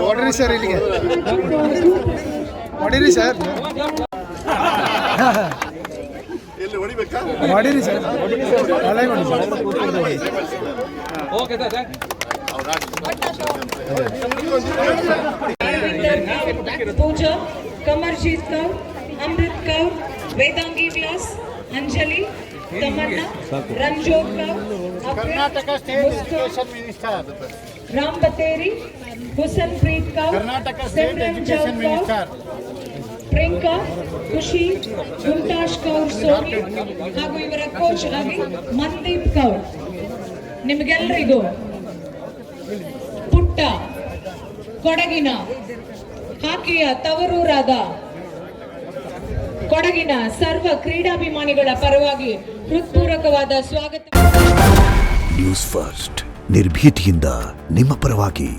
ಹೊಡಿರಿ sir, ಇಲ್ಲಿಗೆ ಹೊಡಿರಿ sir, ಹೊಡಿರಿ sir, Pooja, Kamaljeet Kaur, Amrit Kaur, Vedangi Vyas, Anjali, Tamanna, Ranjot Kaur, Karnataka state education minister, Ram Bateri, Husanpreet Kaur, Karnataka state education minister, Priyanka, Khushi, Guntash Kaur Sony ಹಾಗೂ ಇವರ ಕೋಚ್ ಆಗಿ ಮನ್ದೀಪ್ ಕೌರ್. ನಿಮಗೆಲ್ಲರಿಗೂ ಪುಟ್ಟ ಕೊಡಗಿನ ಹಾಕಿಯ ತವರೂರಾದ ಕೊಡಗಿನ ಸರ್ವ ಕ್ರೀಡಾಭಿಮಾನಿಗಳ ಪರವಾಗಿ ಹೃತ್ಪೂರ್ವಕವಾದ ಸ್ವಾಗತ. ನ್ಯೂಸ್ ಫಸ್ಟ್, ನಿರ್ಭೀತಿಯಿಂದ ನಿಮ್ಮ ಪರವಾಗಿ.